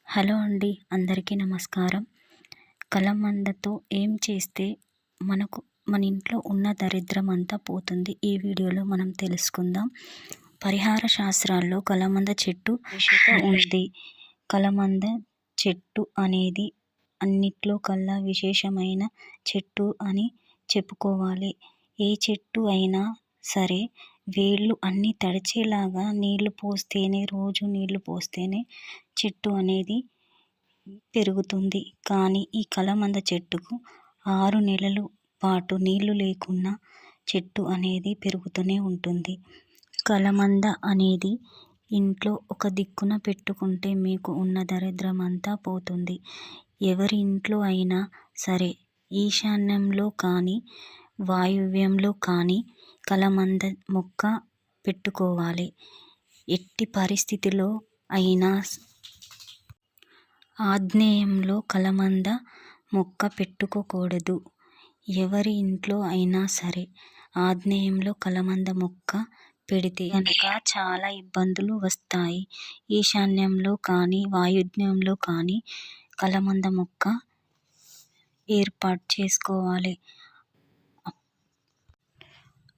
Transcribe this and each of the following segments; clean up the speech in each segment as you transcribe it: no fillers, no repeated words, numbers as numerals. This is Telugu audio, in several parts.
హలో అండి, అందరికీ నమస్కారం. కలమందతో ఏం చేస్తే మన ఇంట్లో ఉన్న దరిద్రం అంతా పోతుంది, ఈ వీడియోలో మనం తెలుసుకుందాం. పరిహార శాస్త్రాల్లో కలమంద చెట్టు ఉంది. కలమంద చెట్టు అనేది అన్నిట్లో కల్లా విశేషమైన చెట్టు అని చెప్పుకోవాలి. ఏ చెట్టు అయినా సరే వేళ్ళు అన్నీ తడిచేలాగా రోజు నీళ్లు పోస్తేనే చెట్టు అనేది పెరుగుతుంది. కానీ ఈ కలమంద చెట్టుకు 6 నెలల పాటు నీళ్లు లేకున్నా చెట్టు అనేది పెరుగుతూనే ఉంటుంది. కలమంద అనేది ఇంట్లో ఒక దిక్కున పెట్టుకుంటే మీకు ఉన్న దరిద్రం అంతా పోతుంది. ఎవరి ఇంట్లో అయినా సరే ఈశాన్యంలో కానీ వాయువ్యంలో కానీ కలమంద మొక్క పెట్టుకోవాలి. ఎట్టి పరిస్థితిలో అయినా ఆగ్నేయంలో కలమంద మొక్క పెట్టుకోకూడదు. ఎవరి ఇంట్లో అయినా సరే ఆగ్నేయంలో కలమంద మొక్క పెడితే కనుక చాలా ఇబ్బందులు వస్తాయి. ఈశాన్యంలో కానీ వాయువ్యంలో కానీ కలమంద మొక్క ఏర్పాటు చేసుకోవాలి.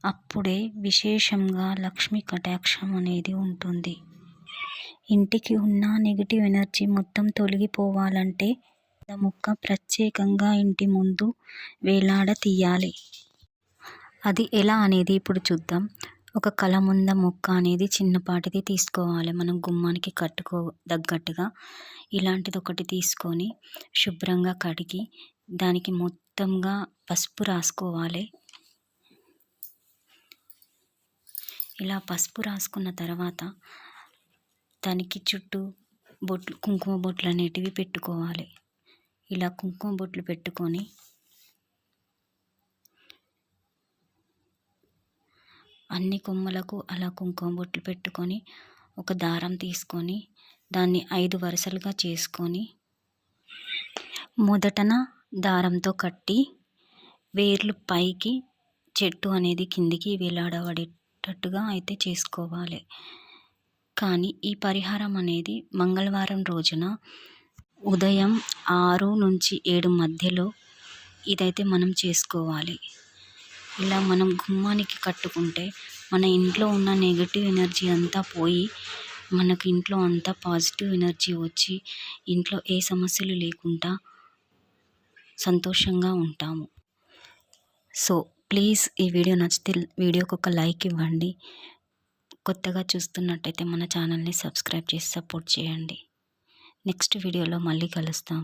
అప్పుడే విశేషంగా లక్ష్మీ కటాక్షం అనేది ఉంటుంది. ఇంటికి ఉన్న నెగిటివ్ ఎనర్జీ మొత్తం తొలగిపోవాలంటే మొక్క ప్రత్యేకంగా ఇంటి ముందు వేలాడతీయాలి. అది ఎలా అనేది ఇప్పుడు చూద్దాం. ఒక కలమంద మొక్క అనేది చిన్నపాటిది తీసుకోవాలి. మనం గుమ్మానికి తగ్గట్టుగా ఇలాంటిది ఒకటి తీసుకొని శుభ్రంగా కడిగి దానికి మొత్తంగా పసుపు రాసుకోవాలి. ఇలా పసుపు రాసుకున్న తర్వాత దానికి చుట్టూ కుంకుమ బొట్లు అనేటివి పెట్టుకోవాలి. ఇలా కుంకుమ బొట్లు పెట్టుకొని అన్ని కొమ్మలకు అలా కుంకుమ బొట్లు పెట్టుకొని ఒక దారం తీసుకొని దాన్ని 5 వరుసలుగా చేసుకొని మొదటన దారంతో కట్టి వేర్లు పైకి చెట్టు అనేది కిందికి వేలాడబడేటట్టుగా అయితే చేసుకోవాలి. కానీ ఈ పరిహారం అనేది మంగళవారం రోజున ఉదయం 6 నుంచి 7 మధ్యలో ఇదైతే మనం చేసుకోవాలి. ఇలా మనం గుమ్మానికి కట్టుకుంటే మన ఇంట్లో ఉన్న నెగటివ్ ఎనర్జీ అంతా పోయి మనకు ఇంట్లో అంతా పాజిటివ్ ఎనర్జీ వచ్చి ఇంట్లో ఏ సమస్యలు లేకుండా సంతోషంగా ఉంటాము. సో ప్లీజ్ ఈ వీడియో నచ్చితే వీడియోకి ఒక లైక్ ఇవ్వండి. కొత్తగా చూస్తున్నట్టయితే మన ఛానల్ని సబ్స్క్రైబ్ చేసి సపోర్ట్ చేయండి. నెక్స్ట్ వీడియోలో మళ్ళీ కలుస్తాం.